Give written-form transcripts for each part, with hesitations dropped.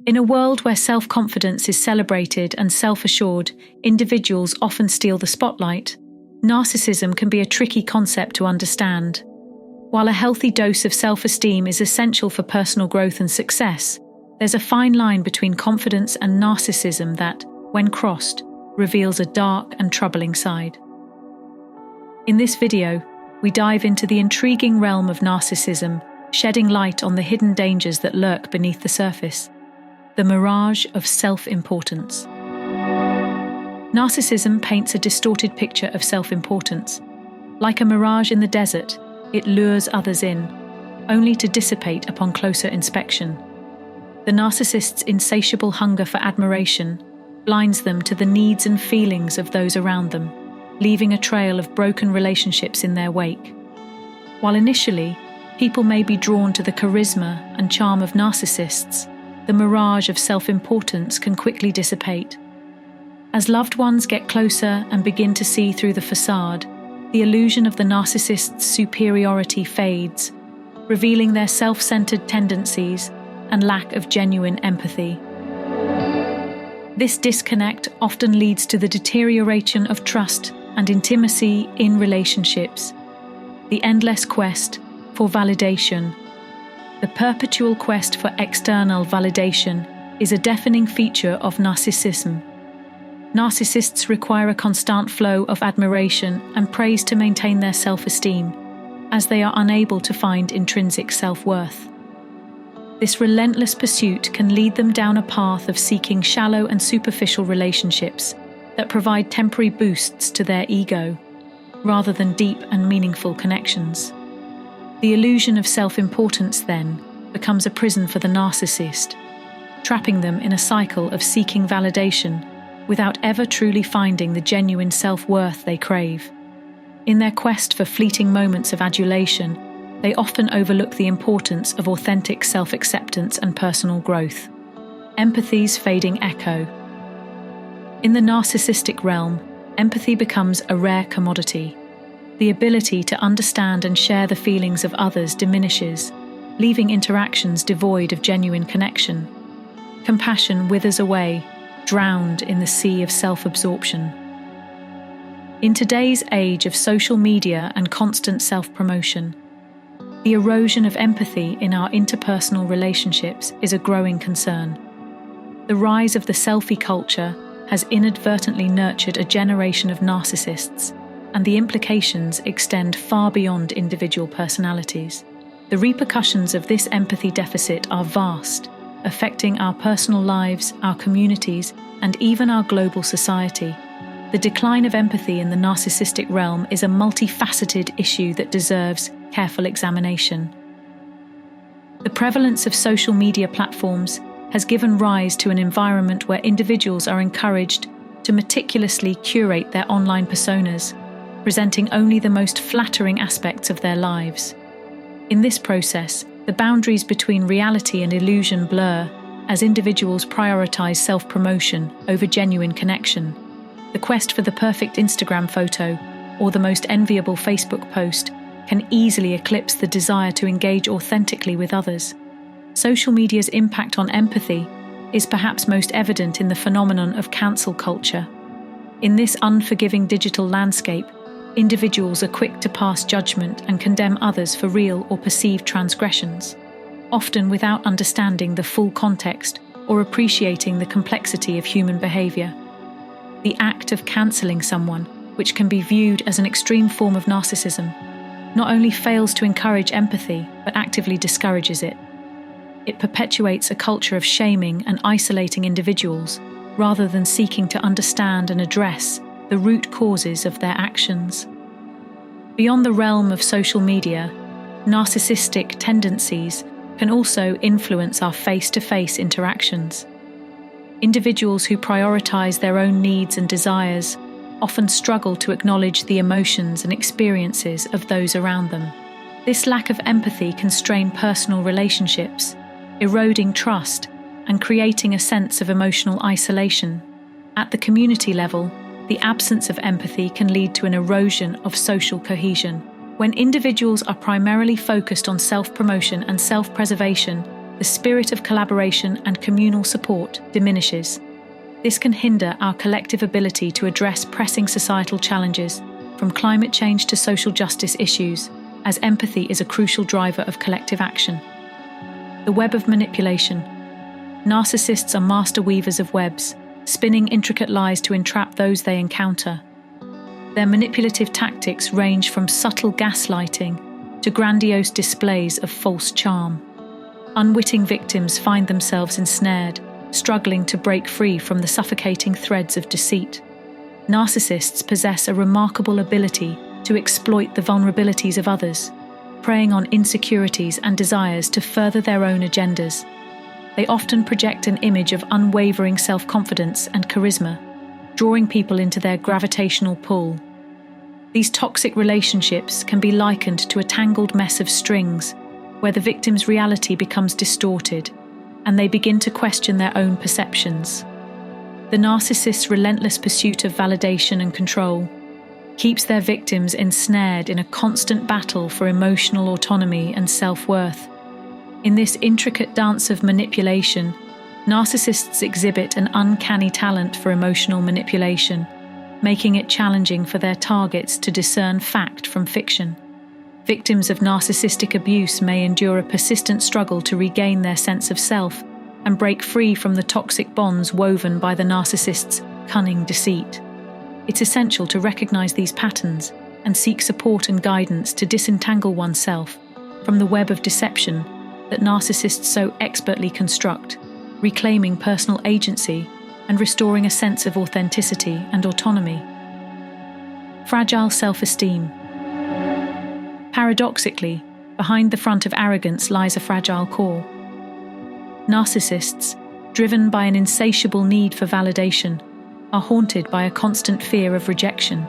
In a world where self-confidence is celebrated and self-assured, individuals often steal the spotlight. Narcissism can be a tricky concept to understand. While a healthy dose of self-esteem is essential for personal growth and success, there's a fine line between confidence and narcissism that, when crossed, reveals a dark and troubling side. In this video, we dive into the intriguing realm of narcissism, shedding light on the hidden dangers that lurk beneath the surface. The mirage of self-importance. Narcissism paints a distorted picture of self-importance. Like a mirage in the desert, it lures others in, only to dissipate upon closer inspection. The narcissist's insatiable hunger for admiration blinds them to the needs and feelings of those around them, leaving a trail of broken relationships in their wake. While initially, people may be drawn to the charisma and charm of narcissists, the mirage of self-importance can quickly dissipate. As loved ones get closer and begin to see through the facade, the illusion of the narcissist's superiority fades, revealing their self-centered tendencies and lack of genuine empathy. This disconnect often leads to the deterioration of trust and intimacy in relationships. The endless quest for validation. The perpetual quest for external validation is a defining feature of narcissism. Narcissists require a constant flow of admiration and praise to maintain their self-esteem, as they are unable to find intrinsic self-worth. This relentless pursuit can lead them down a path of seeking shallow and superficial relationships that provide temporary boosts to their ego, rather than deep and meaningful connections. The illusion of self-importance, then, becomes a prison for the narcissist, trapping them in a cycle of seeking validation without ever truly finding the genuine self-worth they crave. In their quest for fleeting moments of adulation, they often overlook the importance of authentic self-acceptance and personal growth. Empathy's fading echo. In the narcissistic realm, empathy becomes a rare commodity. The ability to understand and share the feelings of others diminishes, leaving interactions devoid of genuine connection. Compassion withers away, drowned in the sea of self-absorption. In today's age of social media and constant self-promotion, the erosion of empathy in our interpersonal relationships is a growing concern. The rise of the selfie culture has inadvertently nurtured a generation of narcissists, and the implications extend far beyond individual personalities. The repercussions of this empathy deficit are vast, affecting our personal lives, our communities, and even our global society. The decline of empathy in the narcissistic realm is a multifaceted issue that deserves careful examination. The prevalence of social media platforms has given rise to an environment where individuals are encouraged to meticulously curate their online personas, presenting only the most flattering aspects of their lives. In this process, the boundaries between reality and illusion blur as individuals prioritize self-promotion over genuine connection. The quest for the perfect Instagram photo or the most enviable Facebook post can easily eclipse the desire to engage authentically with others. Social media's impact on empathy is perhaps most evident in the phenomenon of cancel culture. In this unforgiving digital landscape, individuals are quick to pass judgment and condemn others for real or perceived transgressions, often without understanding the full context or appreciating the complexity of human behavior. The act of cancelling someone, which can be viewed as an extreme form of narcissism, not only fails to encourage empathy, but actively discourages it. It perpetuates a culture of shaming and isolating individuals, rather than seeking to understand and address the root causes of their actions. Beyond the realm of social media, narcissistic tendencies can also influence our face-to-face interactions. Individuals who prioritize their own needs and desires often struggle to acknowledge the emotions and experiences of those around them. This lack of empathy can strain personal relationships, eroding trust and creating a sense of emotional isolation. At the community level, the absence of empathy can lead to an erosion of social cohesion. When individuals are primarily focused on self-promotion and self-preservation, the spirit of collaboration and communal support diminishes. This can hinder our collective ability to address pressing societal challenges, from climate change to social justice issues, as empathy is a crucial driver of collective action. The web of manipulation. Narcissists are master weavers of webs, spinning intricate lies to entrap those they encounter. Their manipulative tactics range from subtle gaslighting to grandiose displays of false charm. Unwitting victims find themselves ensnared, struggling to break free from the suffocating threads of deceit. Narcissists possess a remarkable ability to exploit the vulnerabilities of others, preying on insecurities and desires to further their own agendas. They often project an image of unwavering self-confidence and charisma, drawing people into their gravitational pull. These toxic relationships can be likened to a tangled mess of strings, where the victim's reality becomes distorted, and they begin to question their own perceptions. The narcissist's relentless pursuit of validation and control keeps their victims ensnared in a constant battle for emotional autonomy and self-worth. In this intricate dance of manipulation, narcissists exhibit an uncanny talent for emotional manipulation, making it challenging for their targets to discern fact from fiction. Victims of narcissistic abuse may endure a persistent struggle to regain their sense of self and break free from the toxic bonds woven by the narcissist's cunning deceit. It's essential to recognize these patterns and seek support and guidance to disentangle oneself from the web of deception that narcissists so expertly construct, reclaiming personal agency and restoring a sense of authenticity and autonomy. Fragile self-esteem. Paradoxically, behind the front of arrogance lies a fragile core. Narcissists, driven by an insatiable need for validation, are haunted by a constant fear of rejection.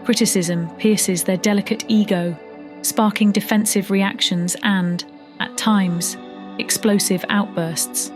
Criticism pierces their delicate ego, sparking defensive reactions and, at times, explosive outbursts.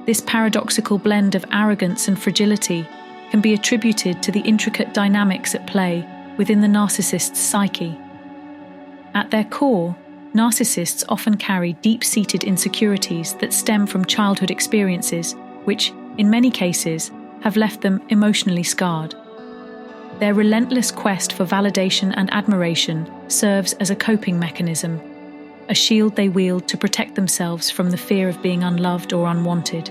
This paradoxical blend of arrogance and fragility can be attributed to the intricate dynamics at play within the narcissist's psyche. At their core, narcissists often carry deep-seated insecurities that stem from childhood experiences, which, in many cases, have left them emotionally scarred. Their relentless quest for validation and admiration serves as a coping mechanism, a shield they wield to protect themselves from the fear of being unloved or unwanted.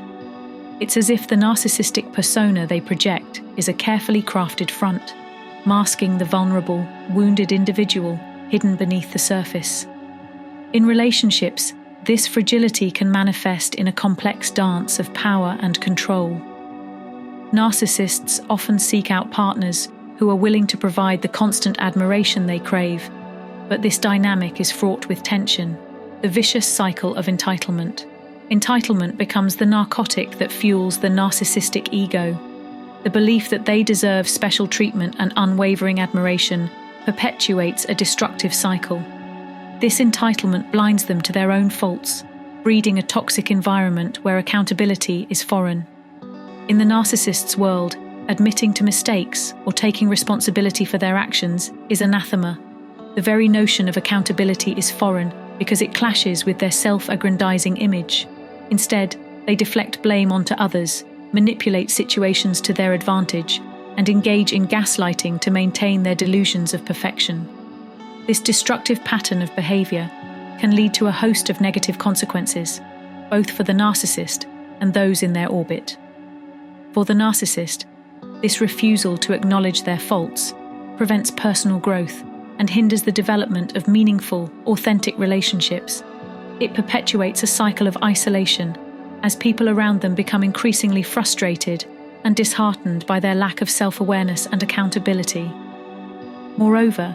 It's as if the narcissistic persona they project is a carefully crafted front, masking the vulnerable, wounded individual hidden beneath the surface. In relationships, this fragility can manifest in a complex dance of power and control. Narcissists often seek out partners who are willing to provide the constant admiration they crave, but this dynamic is fraught with tension, the vicious cycle of entitlement. Entitlement becomes the narcotic that fuels the narcissistic ego. The belief that they deserve special treatment and unwavering admiration perpetuates a destructive cycle. This entitlement blinds them to their own faults, breeding a toxic environment where accountability is foreign. In the narcissist's world, admitting to mistakes or taking responsibility for their actions is anathema. The very notion of accountability is foreign because it clashes with their self-aggrandizing image. Instead, they deflect blame onto others, manipulate situations to their advantage, and engage in gaslighting to maintain their delusions of perfection. This destructive pattern of behavior can lead to a host of negative consequences, both for the narcissist and those in their orbit. For the narcissist, this refusal to acknowledge their faults prevents personal growth and hinders the development of meaningful, authentic relationships. It perpetuates a cycle of isolation as people around them become increasingly frustrated and disheartened by their lack of self-awareness and accountability. Moreover,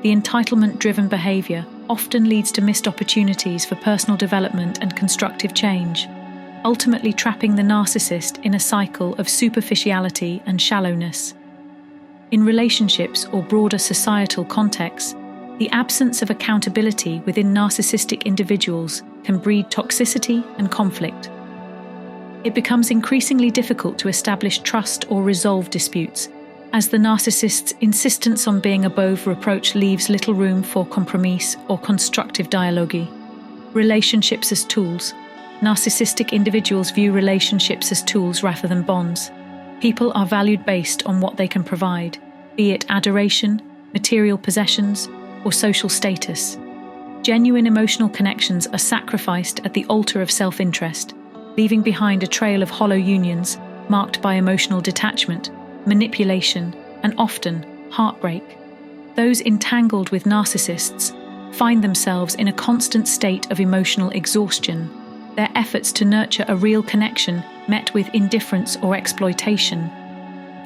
the entitlement-driven behavior often leads to missed opportunities for personal development and constructive change, ultimately trapping the narcissist in a cycle of superficiality and shallowness. In relationships or broader societal contexts, the absence of accountability within narcissistic individuals can breed toxicity and conflict. It becomes increasingly difficult to establish trust or resolve disputes, as the narcissist's insistence on being above reproach leaves little room for compromise or constructive dialogue. Relationships as tools. Narcissistic individuals view relationships as tools rather than bonds. People are valued based on what they can provide, be it adoration, material possessions, or social status. Genuine emotional connections are sacrificed at the altar of self-interest, leaving behind a trail of hollow unions marked by emotional detachment, manipulation, and often heartbreak. Those entangled with narcissists find themselves in a constant state of emotional exhaustion, their efforts to nurture a real connection met with indifference or exploitation.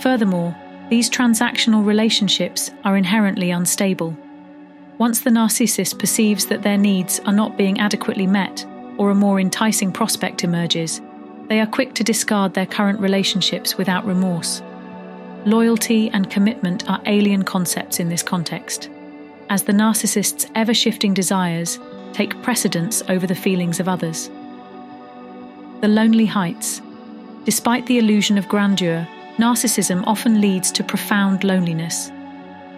Furthermore, these transactional relationships are inherently unstable. Once the narcissist perceives that their needs are not being adequately met, or a more enticing prospect emerges, they are quick to discard their current relationships without remorse. Loyalty and commitment are alien concepts in this context, as the narcissist's ever-shifting desires take precedence over the feelings of others. The lonely heights. Despite the illusion of grandeur, narcissism often leads to profound loneliness.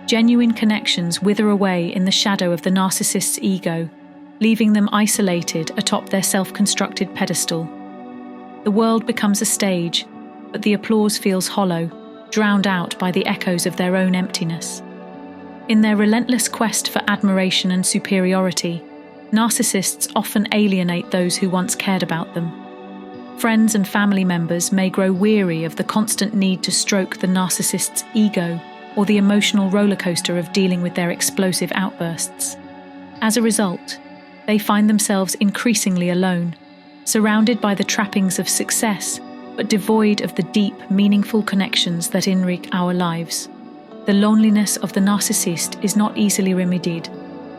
Genuine connections wither away in the shadow of the narcissist's ego, leaving them isolated atop their self-constructed pedestal. The world becomes a stage, but the applause feels hollow, drowned out by the echoes of their own emptiness. In their relentless quest for admiration and superiority, narcissists often alienate those who once cared about them. Friends and family members may grow weary of the constant need to stroke the narcissist's ego or the emotional rollercoaster of dealing with their explosive outbursts. As a result, they find themselves increasingly alone, surrounded by the trappings of success, but devoid of the deep, meaningful connections that enrich our lives. The loneliness of the narcissist is not easily remedied,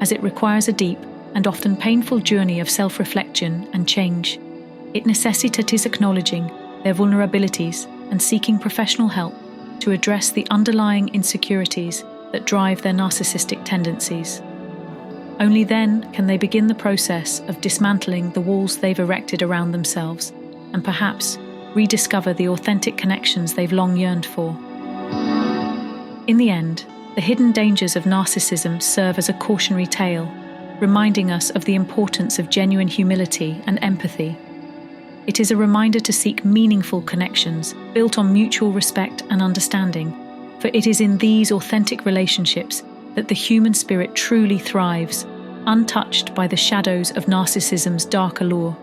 as it requires a deep and often painful journey of self-reflection and change. It necessitates acknowledging their vulnerabilities and seeking professional help to address the underlying insecurities that drive their narcissistic tendencies. Only then can they begin the process of dismantling the walls they've erected around themselves and perhaps rediscover the authentic connections they've long yearned for. In the end, the hidden dangers of narcissism serve as a cautionary tale, reminding us of the importance of genuine humility and empathy. It is a reminder to seek meaningful connections built on mutual respect and understanding, for it is in these authentic relationships that the human spirit truly thrives, untouched by the shadows of narcissism's dark allure.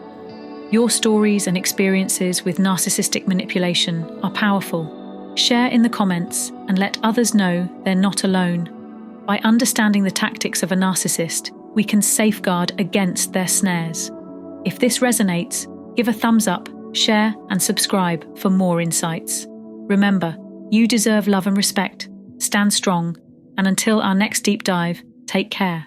Your stories and experiences with narcissistic manipulation are powerful. Share in the comments and let others know they're not alone. By understanding the tactics of a narcissist, we can safeguard against their snares. If this resonates, give a thumbs up, share, and subscribe for more insights. Remember, you deserve love and respect. Stand strong, and until our next deep dive, take care.